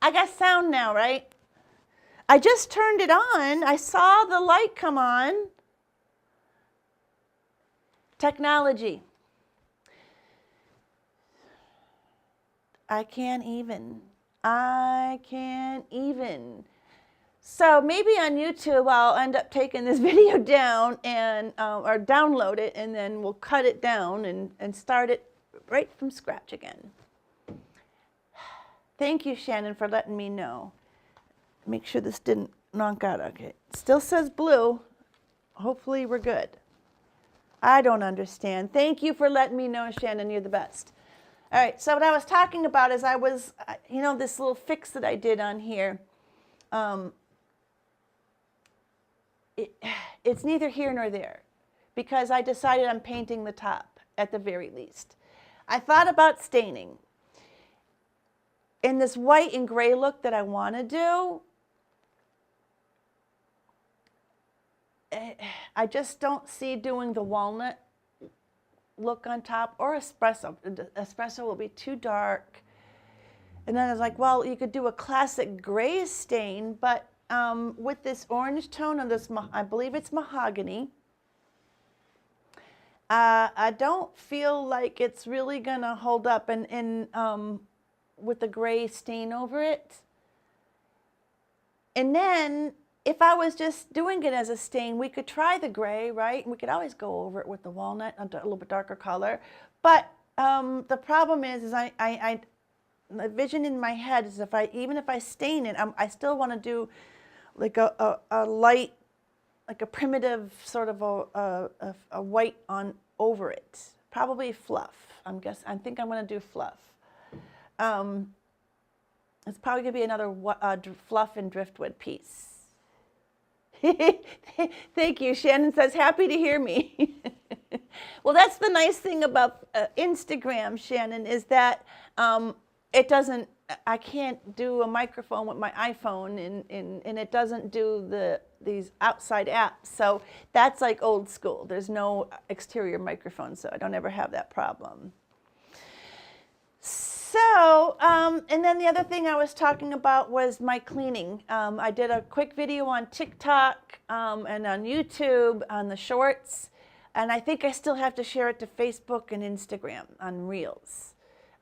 I got sound now, right? I just turned it on. I saw the light come on. Technology. I can't even. So maybe on YouTube I'll end up taking this video down and or download it, and then we'll cut it down and start it right from scratch again. Thank you, Shannon, for letting me know. Make sure this didn't knock out. Okay, it still says blue. Hopefully we're good. I don't understand. Thank you for letting me know, Shannon. You're the best. All right, so what I was talking about is I was, this little fix that I did on here. It's neither here nor there, because I decided I'm painting the top at the very least. I thought about staining. In this white and gray look that I want to do, I just don't see doing the walnut look on top or espresso. Espresso will be too dark. And then I was like, well, you could do a classic gray stain, but with this orange tone of this, I believe it's mahogany, I don't feel like it's really gonna hold up with the gray stain over it. And then if I was just doing it as a stain, we could try the gray, right? We could always go over it with the walnut, a little bit darker color. But the problem is the vision in my head is even if I stain it, I still want to do like a light, like a primitive sort of a white on over it. Probably fluff. I think I'm going to do fluff. It's probably going to be another fluff and driftwood piece. Thank you. Shannon says, happy to hear me. Well, that's the nice thing about Instagram, Shannon, is that I can't do a microphone with my iPhone and it doesn't do these outside apps. So that's like old school. There's no exterior microphone, so I don't ever have that problem. So, and then the other thing I was talking about was my cleaning. I did a quick video on TikTok and on YouTube on the shorts, and I think I still have to share it to Facebook and Instagram on Reels.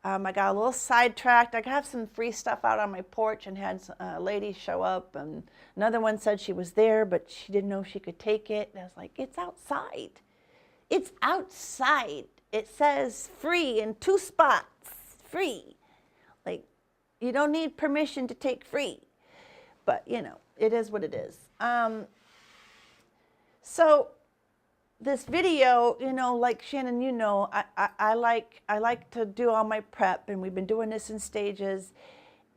I got a little sidetracked. I have some free stuff out on my porch and had a lady show up, and another one said she was there, but she didn't know she could take it. And I was like, it's outside. It's outside. It says free in 2 spots. Free. Like, you don't need permission to take free. But, it is what it is. So this video, like Shannon, I like to do all my prep, and we've been doing this in stages.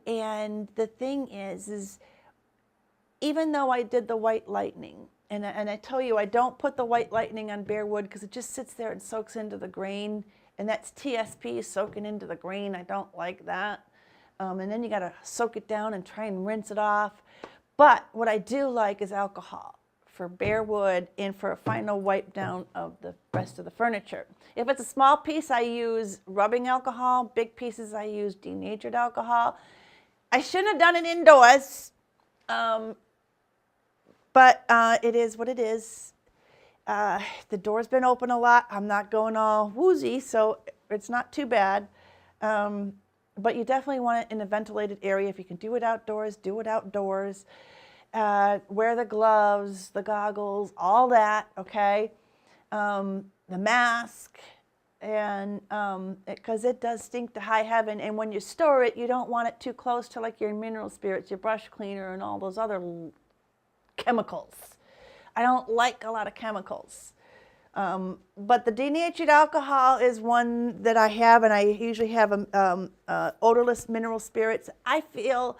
And the thing is even though I did the white lightning, and I tell you, I don't put the white lightning on bare wood because it just sits there and soaks into the grain. And that's TSP soaking into the grain. I don't like that. And then you got to soak it down and try and rinse it off. But what I do like is alcohol for bare wood and for a final wipe down of the rest of the furniture. If it's a small piece, I use rubbing alcohol. Big pieces, I use denatured alcohol. I shouldn't have done it indoors, but it is what it is. The door's been open a lot. I'm not going all woozy, so it's not too bad. But you definitely want it in a ventilated area. If you can do it outdoors, do it outdoors. Wear the gloves, the goggles, all that, okay? The mask, and because it does stink to high heaven. And when you store it, you don't want it too close to like your mineral spirits, your brush cleaner, and all those other chemicals. I don't like a lot of chemicals. But the denatured alcohol is one that I have, and I usually have odorless mineral spirits. I feel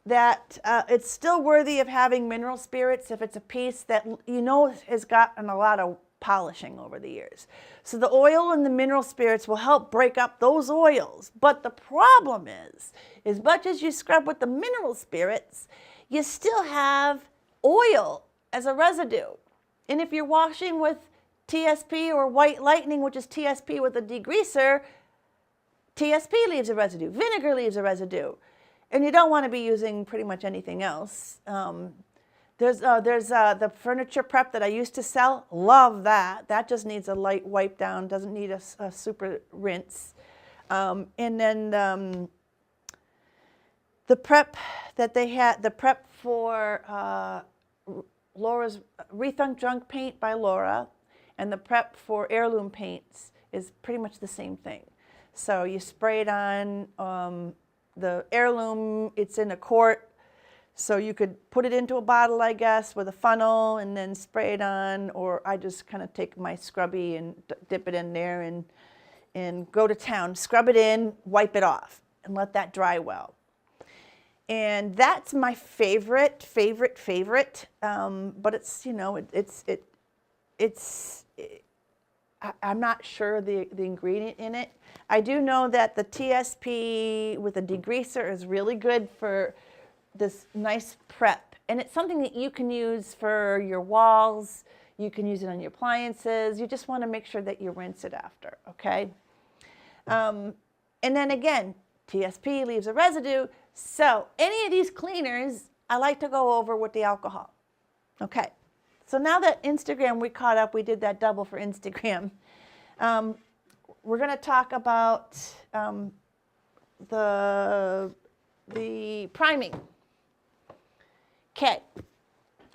that it's still worthy of having mineral spirits if it's a piece that has gotten a lot of polishing over the years. So the oil and the mineral spirits will help break up those oils. But the problem is, as much as you scrub with the mineral spirits, you still have oil as a residue. And if you're washing with TSP or white lightning, which is TSP with a degreaser, TSP leaves a residue. Vinegar leaves a residue. And you don't want to be using pretty much anything else. There's the furniture prep that I used to sell. Love that. That just needs a light wipe down. Doesn't need a super rinse. And then the prep that they had, the prep for Laura's Rethunk Drunk Paint by Laura, and the prep for Heirloom Paints is pretty much the same thing. So you spray it on the Heirloom. It's in a quart. So you could put it into a bottle, I guess, with a funnel and then spray it on, or I just kind of take my scrubby and dip it in there and go to town. Scrub it in, wipe it off, and let that dry well. And that's my favorite. But it's, you know, I'm not sure the ingredient in it. I do know that the TSP with a degreaser is really good for this nice prep, and it's something that you can use for your walls. You can use it on your appliances. You just want to make sure that you rinse it after, okay? And then again, TSP leaves a residue, so any of these cleaners I like to go over with the alcohol. Okay, so now that Instagram we caught up, we did that double for Instagram. We're going to talk about the priming. Okay,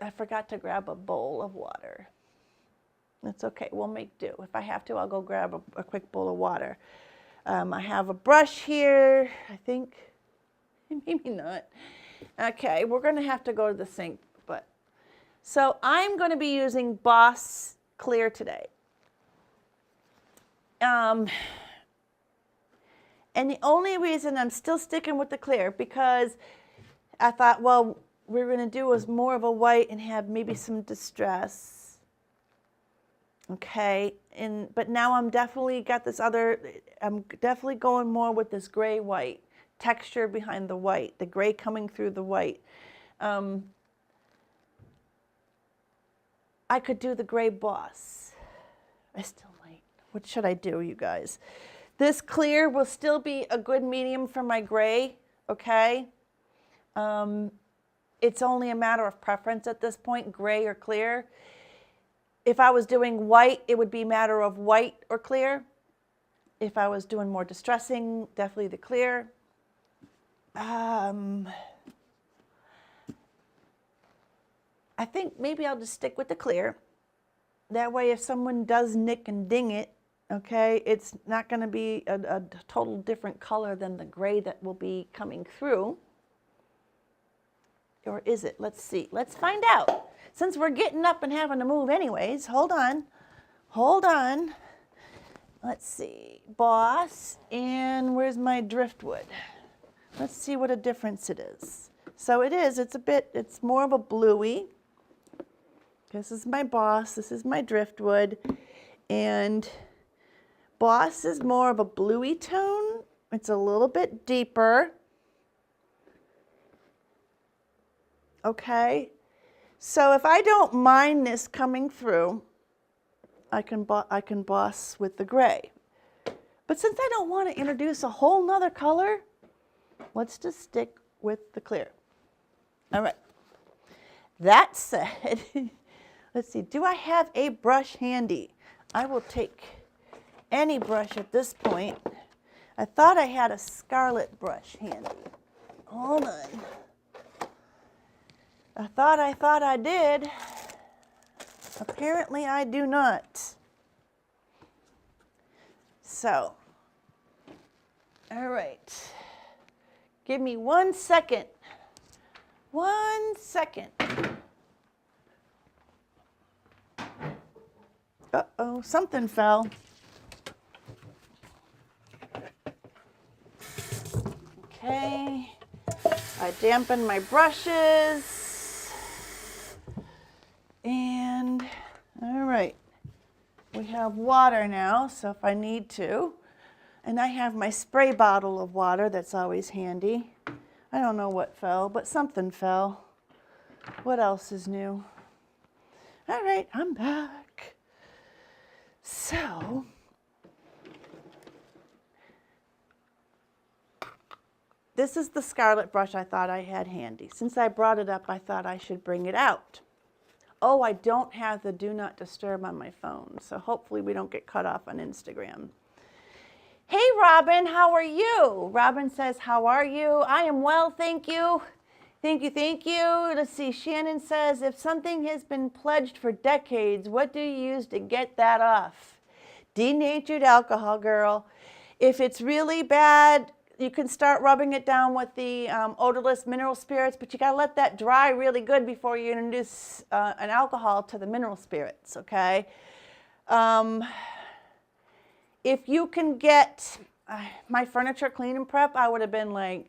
I forgot to grab a bowl of water. That's okay, we'll make do. If I have to, I'll go grab a quick bowl of water. I have a brush here, I think. Maybe not. Okay, we're going to have to go to the sink. So I'm going to be using Boss Clear today. And the only reason I'm still sticking with the clear, because I thought, well, we're going to do is more of a white and have maybe some distress. Okay, but now I'm definitely got this other, I'm definitely going more with this gray white, texture behind the white, the gray coming through the white. I could do the gray Boss. I still might. What should I do, you guys? This clear will still be a good medium for my gray, okay? It's only a matter of preference at this point, gray or clear. If I was doing white, it would be a matter of white or clear. If I was doing more distressing, definitely the clear. I think maybe I'll just stick with the clear. That way if someone does nick and ding it, okay, it's not going to be a total different color than the gray that will be coming through. Or is it? Let's see. Let's find out. Since we're getting up and having to move anyways, hold on. Hold on. Let's see. Boss, and where's my driftwood? Let's see what a difference it is. So it is, it's more of a bluey. This is my Boss, this is my driftwood, and Boss is more of a bluey tone. It's a little bit deeper. Okay, so if I don't mind this coming through, I can Boss with the gray. But since I don't want to introduce a whole nother color, let's just stick with the clear. All right, that said, let's see, do I have a brush handy? I will take any brush at this point. I thought I had a scarlet brush handy. Hold on. I thought I did. Apparently I do not. So, all right. Give me 1 second. 1 second. Uh-oh, something fell. Okay, I dampened my brushes. And, all right, we have water now, so if I need to. And I have my spray bottle of water that's always handy. I don't know what fell, but something fell. What else is new? All right, I'm back. So, this is the scarlet brush I thought I had handy. Since I brought it up, I thought I should bring it out. Oh, I don't have the do not disturb on my phone, so hopefully we don't get cut off on Instagram. Hey, Robin, how are you? Robin says, how are you? I am well, thank you. Thank you, thank you. Let's see, Shannon says, if something has been pledged for decades, what do you use to get that off? Denatured alcohol, girl. If it's really bad, you can start rubbing it down with the odorless mineral spirits, but you gotta let that dry really good before you introduce an alcohol to the mineral spirits, okay? If you can get my furniture clean and prep, I would have been like,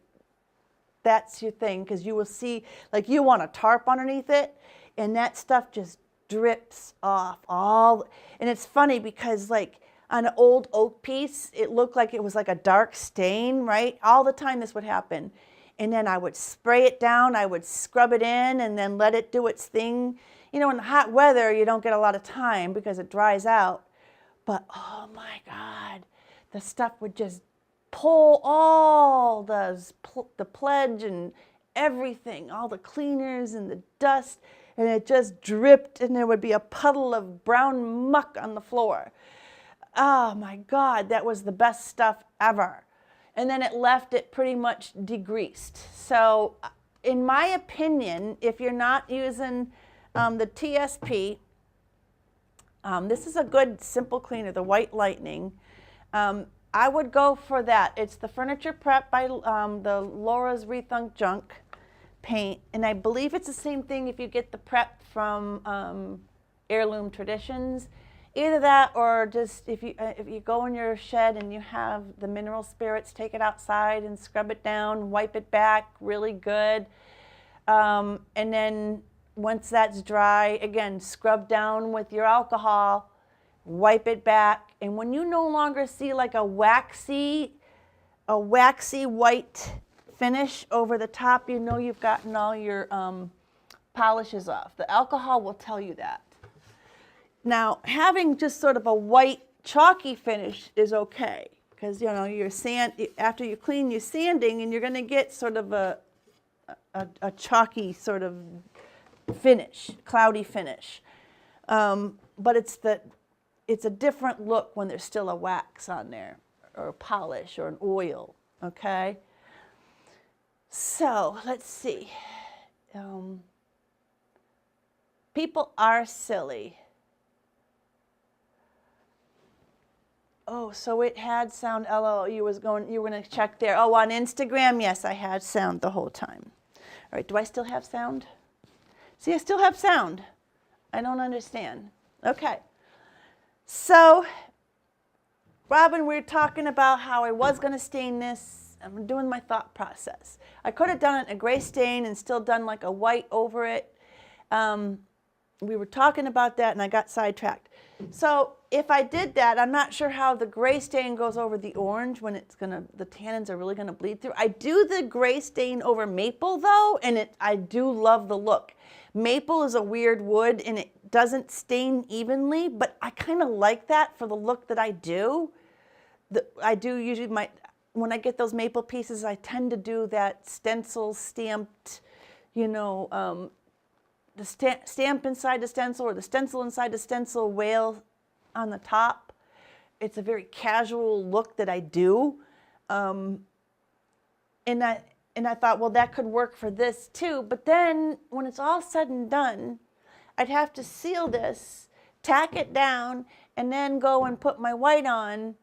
that's your thing, because you will see, like you want a tarp underneath it, and that stuff just drips off all, and it's funny because like on an old oak piece, it looked like it was like a dark stain, right? All the time this would happen. And then I would spray it down, I would scrub it in, and then let it do its thing. You know, in hot weather, you don't get a lot of time because it dries out. But oh my God, the stuff would just pull all the pledge and everything, all the cleaners and the dust, and it just dripped, and there would be a puddle of brown muck on the floor. Oh my God, that was the best stuff ever. And then it left it pretty much degreased. So in my opinion, if you're not using the TSP, this is a good simple cleaner, the White Lightning. I would go for that. It's the Furniture Prep by the Laura's Rethunk Junk paint. And I believe it's the same thing if you get the prep from Heirloom Traditions. Either that, or just if you go in your shed and you have the mineral spirits, take it outside and scrub it down, wipe it back really good. And then once that's dry, again, scrub down with your alcohol, wipe it back. And when you no longer see like a waxy white finish over the top, you know you've gotten all your polishes off. The alcohol will tell you that. Now, having just sort of a white chalky finish is okay, because you know after you clean, you're sanding, and you're going to get sort of a chalky sort of finish, cloudy finish. But it's a different look when there's still a wax on there, or a polish, or an oil. Okay. So let's see. People are silly. Oh, so it had sound. LOL. You were going to check there. Oh, on Instagram, yes, I had sound the whole time. All right. Do I still have sound? See, I still have sound. I don't understand. Okay. So, Robin, we were talking about how I was going to stain this. I'm doing my thought process. I could have done it in a gray stain and still done like a white over it. We were talking about that, and I got sidetracked. So if I did that, I'm not sure how the gray stain goes over the orange when the tannins are really gonna bleed through. I do the gray stain over maple though, and I do love the look. Maple is a weird wood, and it doesn't stain evenly, but I kind of like that for the look that I do. I do usually when I get those maple pieces, I tend to do that stencil stamped, you know, the stamp inside the stencil, or the stencil inside the stencil, whale on the top. It's a very casual look that I do. And I thought, well, that could work for this too. But then when it's all said and done, I'd have to seal this, tack it down, and then go and put my white on,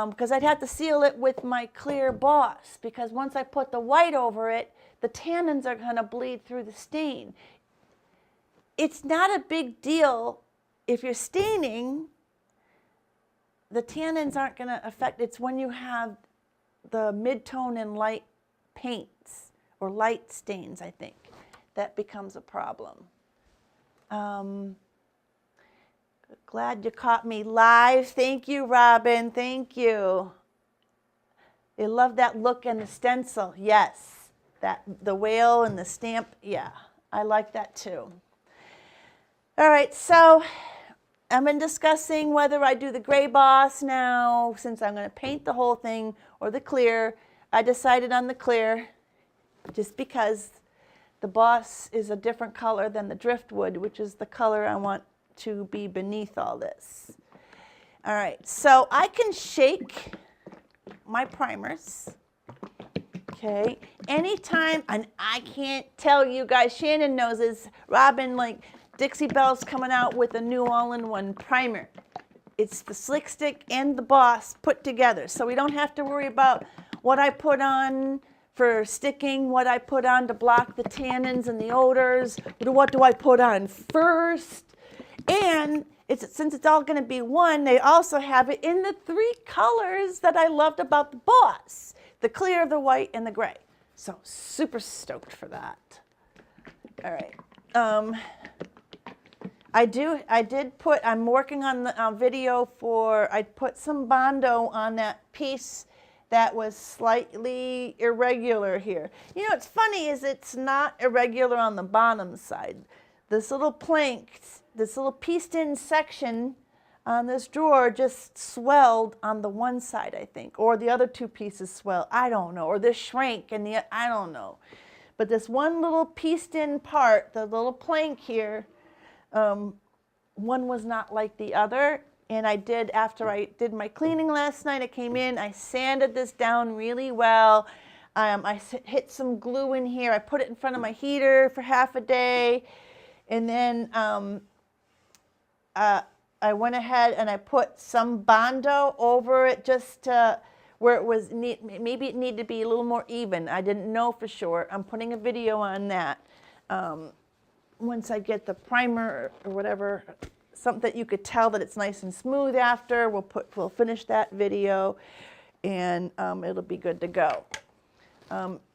because I'd have to seal it with my clear Boss, because once I put the white over it, the tannins are going to bleed through the stain. It's not a big deal if you're staining. The tannins aren't going to affect. It's when you have the mid-tone and light paints, or light stains, I think, that becomes a problem. Glad you caught me live. Thank you, Robin. Thank you. I love that look and the stencil. Yes, the whale and the stamp. Yeah, I like that too. All right, so I've been discussing whether I do the gray Boss now, since I'm going to paint the whole thing, or the clear. I decided on the clear just because the Boss is a different color than the driftwood, which is the color I want to be beneath all this. All right, so I can shake my primers. Okay, anytime, and I can't tell you guys, Shannon knows this, Robin, like Dixie Belle's coming out with a new all-in-one primer. It's the Slick Stick and the Boss put together, so we don't have to worry about what I put on for sticking, what I put on to block the tannins and the odors, what do I put on first, and since it's all going to be one, they also have it in the 3 colors that I loved about the Boss. The clear, the white, and the gray. So super stoked for that. All right. I'm working on the video I put some Bondo on that piece that was slightly irregular here. You know, what's funny is it's not irregular on the bottom side. This little plank, this little pieced-in section on this drawer just swelled on the one side, I think, or the other 2 pieces swelled. I don't know, or this shrank, and I don't know. But this one little pieced-in part, the little plank here, one was not like the other. And after I did my cleaning last night, I came in, I sanded this down really well. I hit some glue in here. I put it in front of my heater for half a day. And then I went ahead and I put some Bondo over it just where it was maybe it needed to be a little more even. I didn't know for sure. I'm putting a video on that. Once I get the primer or whatever, something that you could tell that it's nice and smooth after, we'll finish that video and it'll be good to go.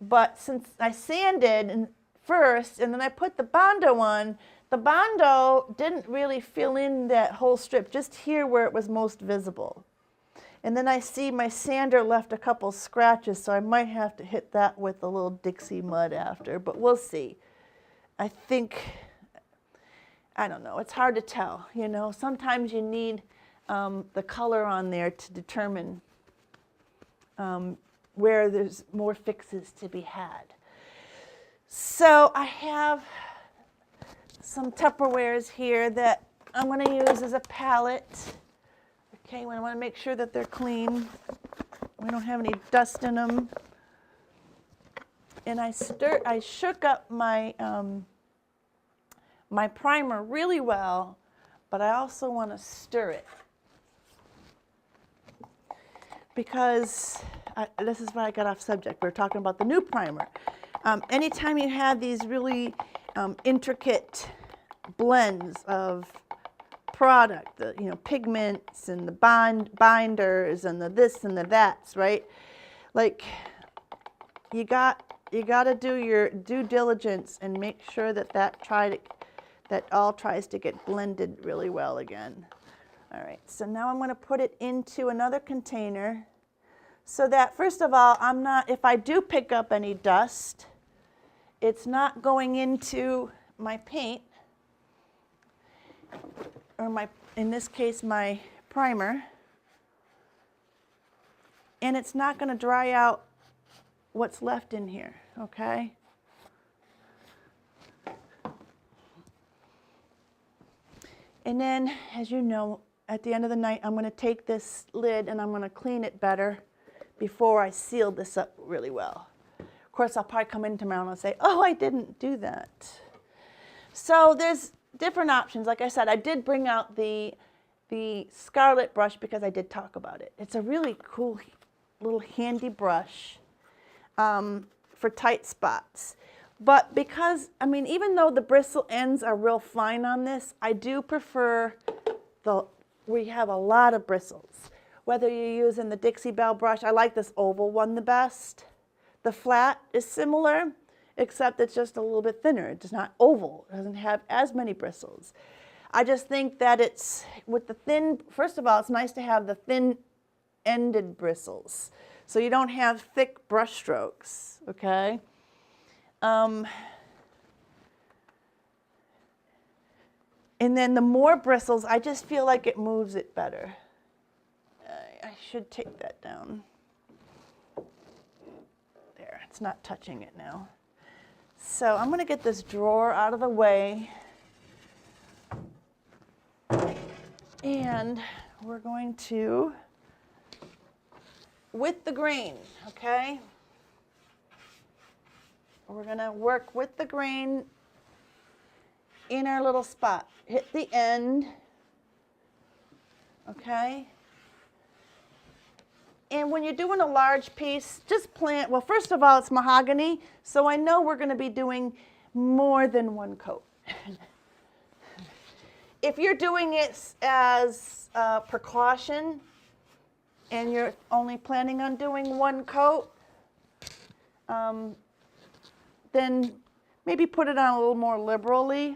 But since I sanded first and then I put the Bondo on, the Bondo didn't really fill in that whole strip, just here where it was most visible. And then I see my sander left a couple scratches, so I might have to hit that with a little Dixie mud after, but we'll see. I think, I don't know, it's hard to tell, you know. Sometimes you need the color on there to determine where there's more fixes to be had. So I have some Tupperwares here that I'm going to use as a palette. Okay, I want to make sure that they're clean. We don't have any dust in them. And I shook up my my primer really well, but I also want to stir it because this is why I got off subject. We were talking about the new primer. Anytime you have these really intricate blends of product, the pigments and the binders and the this and the that's, right? Like you got to do your due diligence and make sure that all tries to get blended really well again. All right, so now I'm going to put it into another container so that first of all, if I do pick up any dust, it's not going into my paint, or in this case, my primer, and it's not going to dry out what's left in here, okay? And then, as you know, at the end of the night, I'm going to take this lid and I'm going to clean it better before I seal this up really well. Of course, I'll probably come in tomorrow and I'll say, oh, I didn't do that. So there's different options. Like I said, I did bring out the Scarlet brush because I did talk about it. It's a really cool little handy brush for tight spots. But because, even though the bristle ends are real fine on this, I do prefer we have a lot of bristles. Whether you're using the Dixie Belle brush, I like this oval one the best. The flat is similar, except it's just a little bit thinner. It's not oval. It doesn't have as many bristles. I just think that it's, with the thin, first of all, it's nice to have the thin-ended bristles, so you don't have thick brush strokes, okay? And then the more bristles, I just feel like it moves it better. I should take that down. it's not touching it now. So I'm going to get this drawer out of the way. And we're going to, with the grain, okay? We're going to work with the grain in our little spot. Hit the end, okay? And when you're doing a large piece, just plant, well, first of all, it's mahogany, so I know we're going to be doing more than one coat. If you're doing it as precaution and you're only planning on doing one coat, then maybe put it on a little more liberally.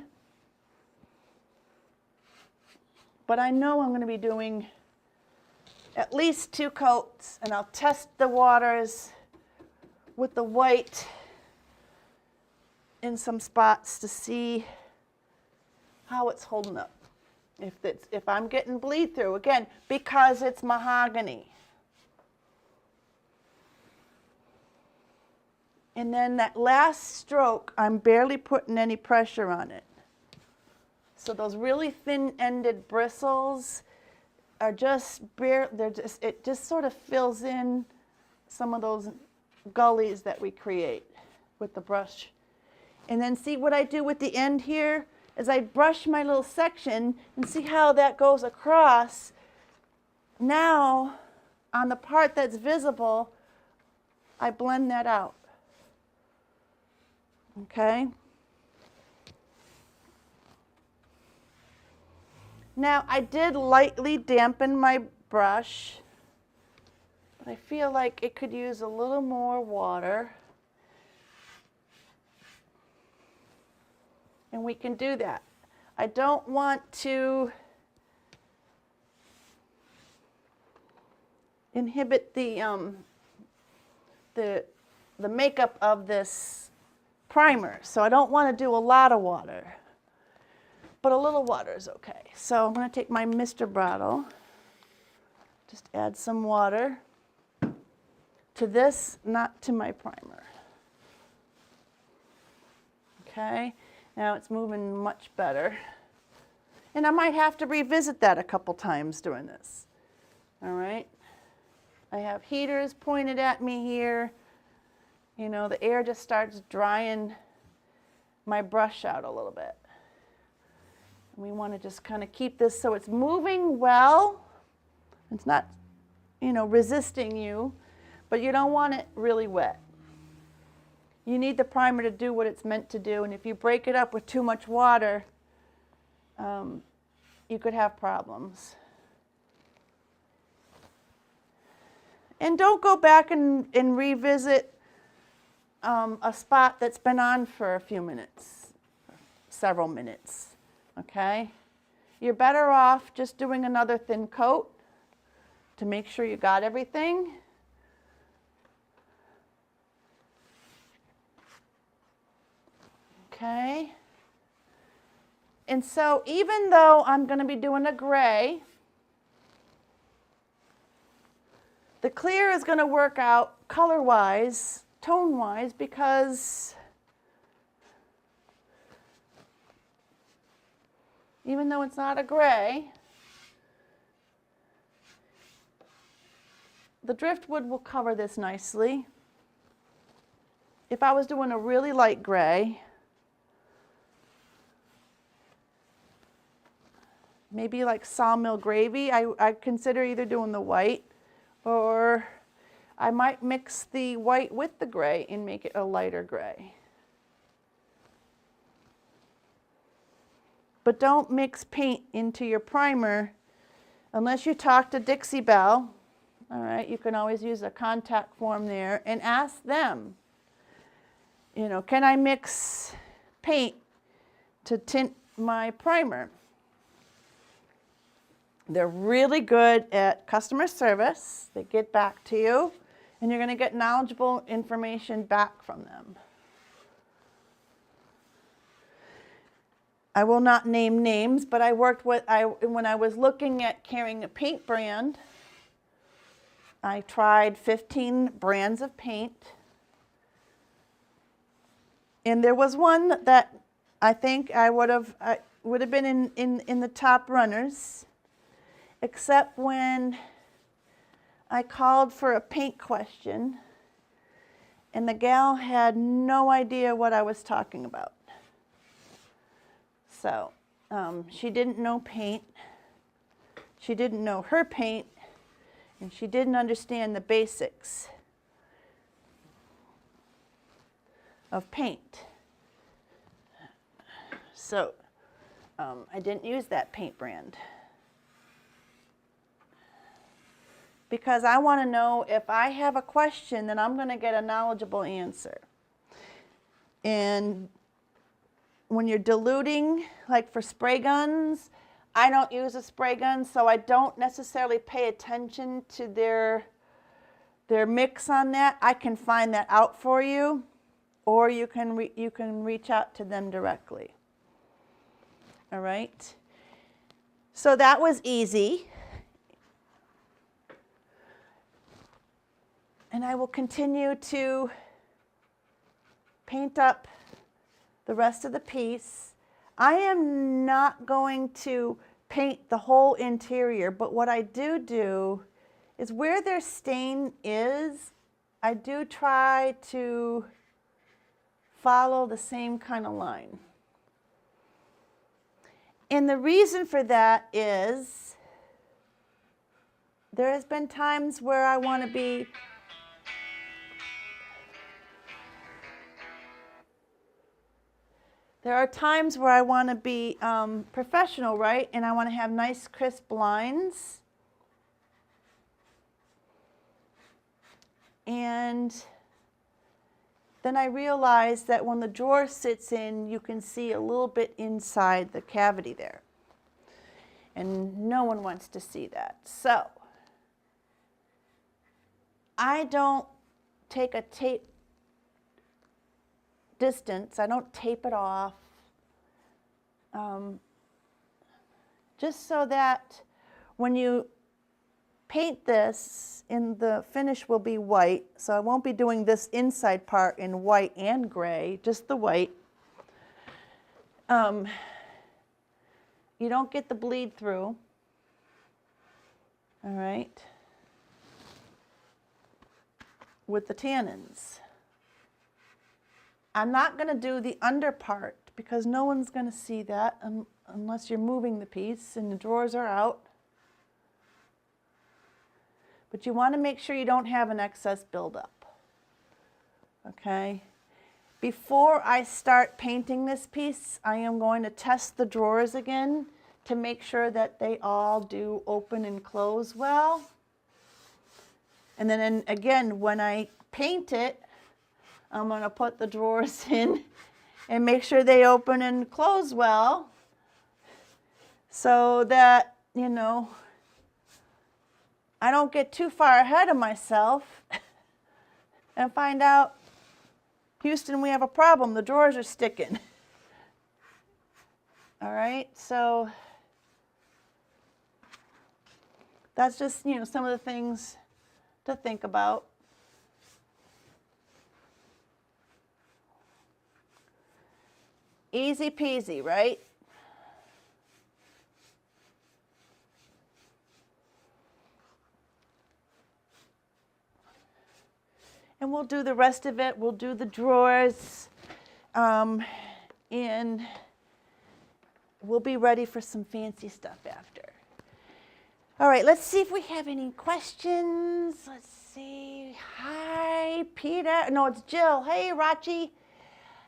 But I know I'm going to be doing at least 2 coats, and I'll test the waters with the white in some spots to see how it's holding up. If I'm getting bleed through, again, because it's mahogany. And then that last stroke, I'm barely putting any pressure on it. So those really thin-ended bristles are just it just sort of fills in some of those gullies that we create with the brush. And then see what I do with the end here is I brush my little section and see how that goes across. Now, on the part that's visible, I blend that out. Okay? Now, I did lightly dampen my brush, but I feel like it could use a little more water. And we can do that. I don't want to inhibit the makeup of this primer, so I don't want to do a lot of water. But a little water is okay. So I'm going to take my Mr. bottle, just add some water to this, not to my primer. Okay, now it's moving much better. And I might have to revisit that a couple times during this. All right, I have heaters pointed at me here. You know, the air just starts drying my brush out a little bit. We want to just kind of keep this so it's moving well. It's not, you know, resisting you, but you don't want it really wet. You need the primer to do what it's meant to do, and if you break it up with too much water, you could have problems. And don't go back and revisit a spot that's been on for a few minutes, several minutes. Okay, you're better off just doing another thin coat to make sure you got everything. Okay, and so even though I'm going to be doing a gray, the clear is going to work out color-wise, tone-wise, because even though it's not a gray, the driftwood will cover this nicely. If I was doing a really light gray, maybe like sawmill gravy, I'd consider either doing the white, or I might mix the white with the gray and make it a lighter gray. But don't mix paint into your primer unless you talk to Dixie Belle. All right, you can always use a contact form there and ask them, you know, can I mix paint to tint my primer? They're really good at customer service. They get back to you, and you're going to get knowledgeable information back from them. I will not name names, but I worked with, when I was looking at carrying a paint brand, I tried 15 brands of paint, And there was one that I think I would have been in the top runners, except when I called for a paint question and the gal had no idea what I was talking about. So she didn't know paint, she didn't know her paint, and she didn't understand the basics of paint. So I didn't use that paint brand because I want to know if I have a question, then I'm going to get a knowledgeable answer. And when you're diluting, like for spray guns, I don't use a spray gun, so I don't necessarily pay attention to their mix on that. I can find that out for you, or you can reach out to them directly. All right. So that was easy. And I will continue to paint up the rest of the piece. I am not going to paint the whole interior, but what I do is where their stain is, I do try to follow the same kind of line. And the reason for that is there has been times where I want to be There are times where I want to be professional, right? And I want to have nice, crisp lines. And then I realized that when the drawer sits in, you can see a little bit inside the cavity there. And no one wants to see that. So I don't take a tape distance. I don't tape it off. Just so that when you paint this, the finish will be white. So I won't be doing this inside part in white and gray, just the white. You don't get the bleed through. All right. With the tannins. I'm not going to do the under part because no one's going to see that unless you're moving the piece and the drawers are out. But you want to make sure you don't have an excess buildup. Okay? Before I start painting this piece, I am going to test the drawers again to make sure that they all do open and close well. And then again, when I paint it, I'm going to put the drawers in and make sure they open and close well so that, you know, I don't get too far ahead of myself and find out, Houston, we have a problem. The drawers are sticking. All right, so that's just, you know, some of the things to think about. Easy peasy, right? And we'll do the rest of it. We'll do the drawers. And we'll be ready for some fancy stuff after. All right, let's see if we have any questions. Let's see. Hi, Peter. No, it's Jill. Hey, Rachi.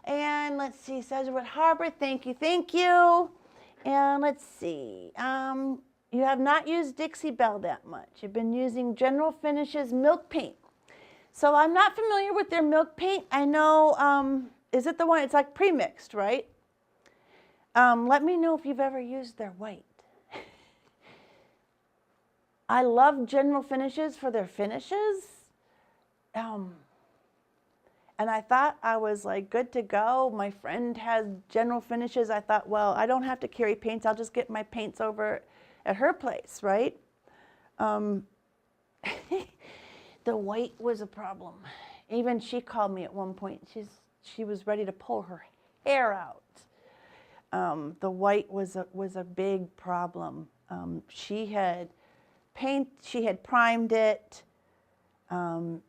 And let's see, Sedgwood Harbor, thank you, thank you. And let's see, you have not used Dixie Belle that much. You've been using General Finishes milk paint. So I'm not familiar with their milk paint. I know, is it the one, it's like pre-mixed, right? Let me know if you've ever used their white. I love General Finishes for their finishes. And I thought I was like good to go. My friend has General Finishes. I thought, well, I don't have to carry paints. I'll just get my paints over at her place, right? The white was a problem. Even she called me at one point. she was ready to pull her hair out. The white was a big problem. She had primed it.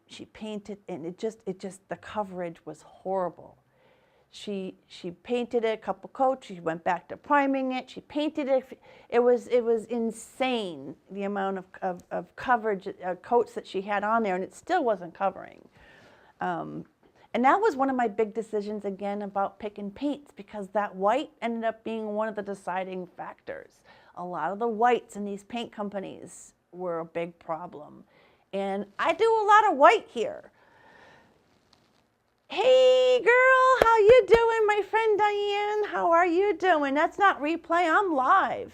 She painted, and it just the coverage was horrible. She painted it a couple coats. She went back to priming it. She painted it. It was insane, the amount of coverage coats that she had on there, and it still wasn't covering. And that was one of my big decisions again about picking paints, because that white ended up being one of the deciding factors. A lot of the whites in these paint companies were a big problem. And I do a lot of white here. Hey girl, how you doing, my friend Diane? How are you doing? That's not replay, I'm live.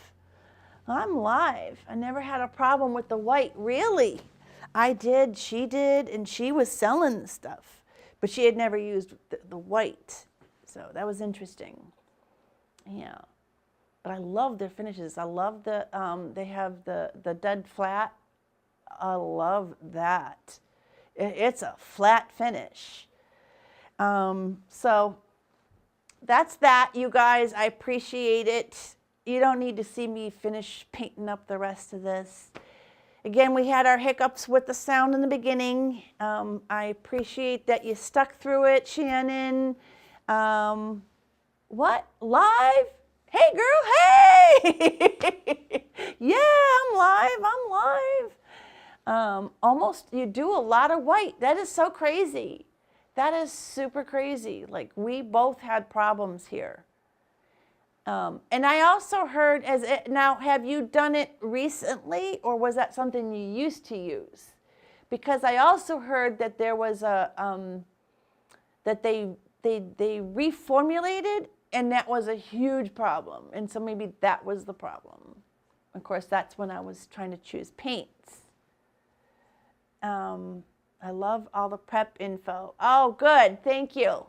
I'm live. I never had a problem with the white, really. I did, she did, and she was selling the stuff. But she had never used the white. So that was interesting. Yeah. But I love their finishes. I love they have the dead flat. I love that. It's a flat finish. So that's that, you guys. I appreciate it. You don't need to see me finish painting up the rest of this. Again, we had our hiccups with the sound in the beginning. I appreciate that you stuck through it, Shannon. What? Live? Hey, girl, hey! Yeah, I'm live. Almost, you do a lot of white. That is so crazy. That is super crazy. Like, we both had problems here. And I also heard, now, have you done it recently, or was that something you used to use? Because I also heard that there was that they reformulated, and that was a huge problem. And so maybe that was the problem. Of course, that's when I was trying to choose paints. I love all the prep info. Oh, good, thank you.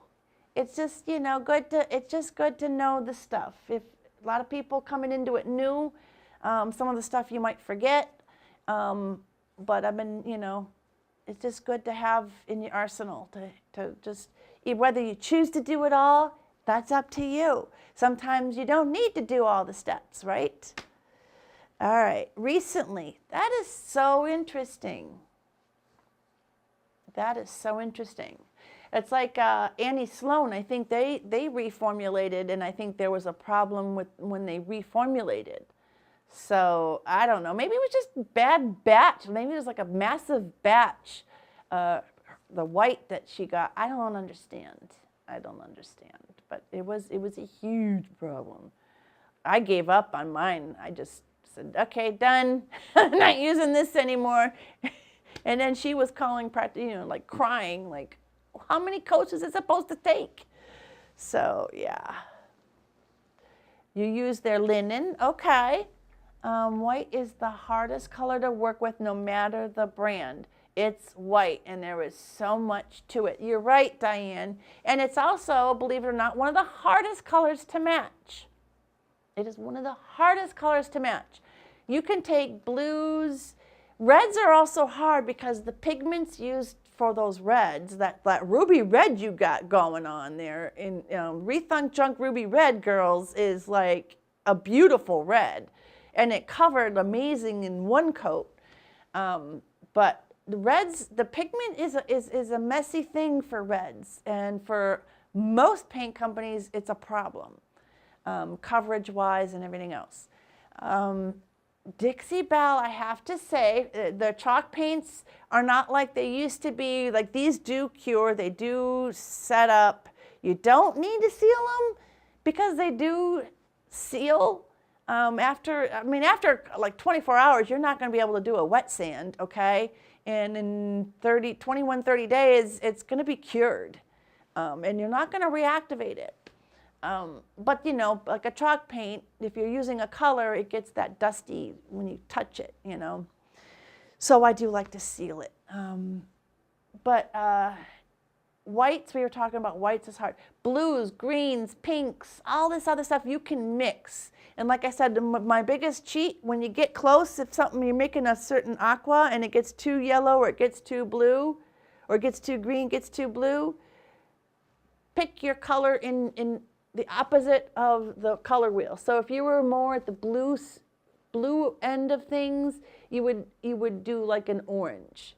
It's just, it's just good to know the stuff. If a lot of people coming into it new, some of the stuff you might forget, but I've been, it's just good to have in your arsenal to just, whether you choose to do it all, that's up to you. Sometimes you don't need to do all the steps, right? All right, recently, that is so interesting. That is so interesting. It's like Annie Sloan, I think they reformulated, and I think there was a problem with when they reformulated. So I don't know, maybe it was just bad batch. Maybe it was like a massive batch, the white that she got. I don't understand. But it was a huge problem. I gave up on mine. I just said, okay, done. I'm not using this anymore. And then she was calling, like crying, like, how many coats is it supposed to take? So, yeah. You use their linen. Okay. White is the hardest color to work with, no matter the brand. It's white, and there is so much to it. You're right, Diane. And it's also, believe it or not, one of the hardest colors to match. It is one of the hardest colors to match. You can take blues. Reds are also hard because the pigments used for those reds, that ruby red you got going on there in Rethunk Junk Ruby Red, girls, is like a beautiful red, and it covered amazing in one coat. But the reds, the pigment is a messy thing for reds, and for most paint companies, it's a problem, coverage-wise and everything else. Dixie Belle, I have to say, the chalk paints are not like they used to be. Like, these do cure, they do set up. You don't need to seal them because they do seal. After like 24 hours, you're not going to be able to do a wet sand, okay? And in 21, 30 days, it's going to be cured. And you're not going to reactivate it. But, like a chalk paint, if you're using a color, it gets that dusty when you touch it, So I do like to seal it. But whites, we were talking about whites is hard. Blues, greens, pinks, all this other stuff you can mix. And like I said, my biggest cheat, when you get close, if you're making a certain aqua and it gets too yellow or it gets too blue or it gets too green, gets too blue, pick your color in the opposite of the color wheel. So if you were more at the blue end of things, you would do like an orange.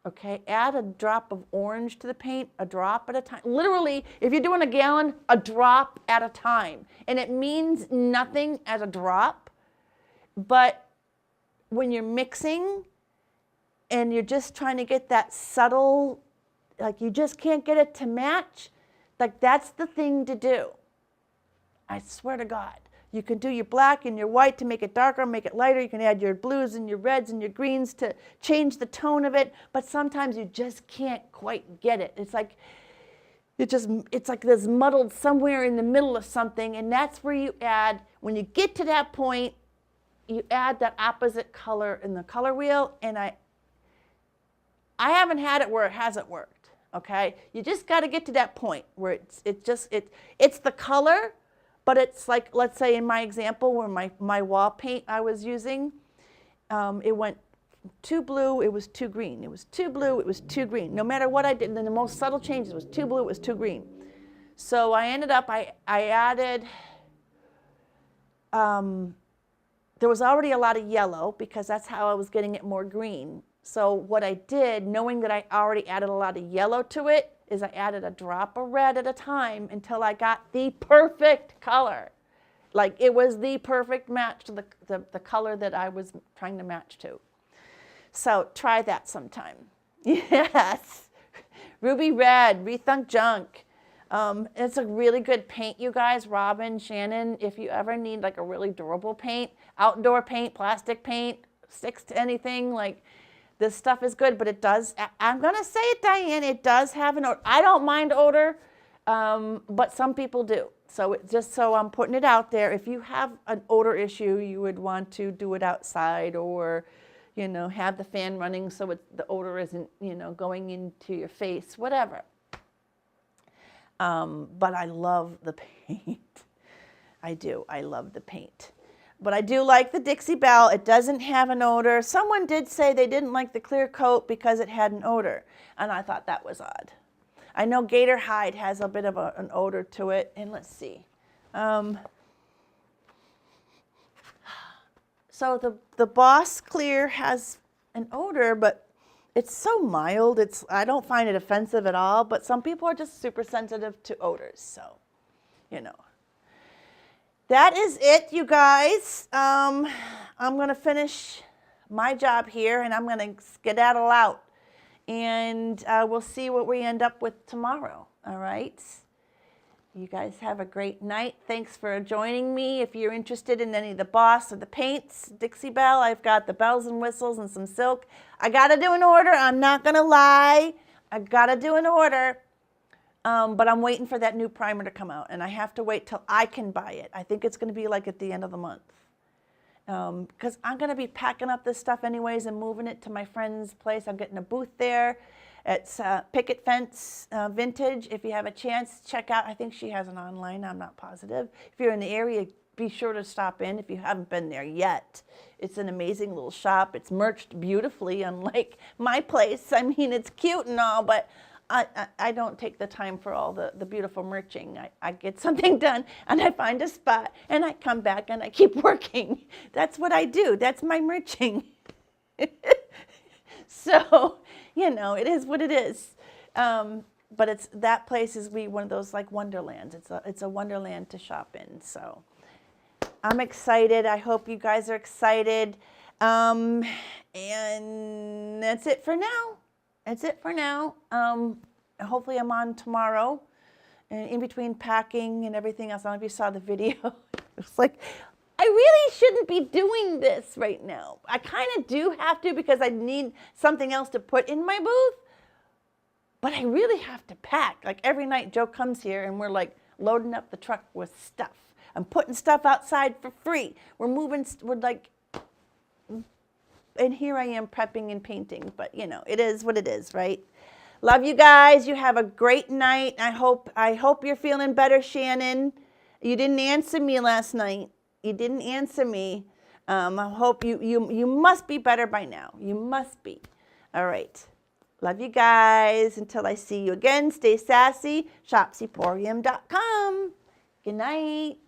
Okay, add a drop of orange to the paint, a drop at a time. Literally, if you're doing a gallon, a drop at a time. And it means nothing as a drop, but when you're mixing and you're just trying to get that subtle, like you just can't get it to match, like that's the thing to do. I swear to God. You can do your black and your white to make it darker, make it lighter. You can add your blues and your reds and your greens to change the tone of it. But sometimes you just can't quite get it. It's like this muddled somewhere in the middle of something. And that's where you add, when you get to that point, you add that opposite color in the color wheel. And I haven't had it where it hasn't worked. Okay, you just got to get to that point where it's the color. But it's like, let's say in my example where my wall paint I was using, it went too blue, it was too green. It was too blue, it was too green. No matter what I did, then the most subtle changes was too blue, it was too green. So I ended up, I added, there was already a lot of yellow because that's how I was getting it more green. So what I did, knowing that I already added a lot of yellow to it, is I added a drop of red at a time until I got the perfect color. Like it was the perfect match to the color that I was trying to match to. So try that sometime. Yes. Ruby Red, Rethunk Junk. It's a really good paint, you guys. Robin, Shannon, if you ever need like a really durable paint, outdoor paint, plastic paint, sticks to anything, like this stuff is good, but it does, I'm going to say it, Diane, it does have an odor. I don't mind odor, but some people do. So just so I'm putting it out there, if you have an odor issue, you would want to do it outside or, you know, have the fan running so the odor isn't, you know, going into your face, whatever. But I love the paint. I do. I love the paint. But I do like the Dixie Belle. It doesn't have an odor. Someone did say they didn't like the clear coat because it had an odor. And I thought that was odd. I know Gator Hide has a bit of an odor to it. And let's see. So the Boss Clear has an odor, but it's so mild. I don't find it offensive at all. But some people are just super sensitive to odors. So, you know. That is it, you guys. I'm going to finish my job here, and I'm going to skedaddle out. And we'll see what we end up with tomorrow, all right? You guys have a great night. Thanks for joining me. If you're interested in any of the Boss or the paints, Dixie Belle, I've got the bells and whistles and some silk. I got to do an order. I'm not going to lie. I got to do an order. But I'm waiting for that new primer to come out, and I have to wait till I can buy it. I think it's going to be like at the end of the month. Because I'm going to be packing up this stuff anyways and moving it to my friend's place. I'm getting a booth there. It's Picket Fence Vintage. If you have a chance, check out. I think she has an online. I'm not positive. If you're in the area, be sure to stop in if you haven't been there yet. It's an amazing little shop. It's merched beautifully, unlike my place. I mean, it's cute and all, but I don't take the time for all the beautiful merching. I get something done, and I find a spot, and I come back, and I keep working. That's what I do. That's my merching. So, you know, it is what it is. But that place is one of those like wonderlands. It's a wonderland to shop in. So I'm excited. I hope you guys are excited. And that's it for now. That's it for now. Hopefully I'm on tomorrow. And in between packing and everything else, I don't know if you saw the video. It's like, I really shouldn't be doing this right now. I kind of do have to because I need something else to put in my booth. But I really have to pack. Like every night Joe comes here and we're like loading up the truck with stuff. I'm putting stuff outside for free. We're like, and here I am prepping and painting, but you know, it is what it is, right? Love you guys. You have a great night. I hope you're feeling better, Shannon. You didn't answer me last night. You didn't answer me. I hope you must be better by now. You must be. All right. Love you guys. Until I see you again, stay sassy. Shop Seaporium.com. Good night.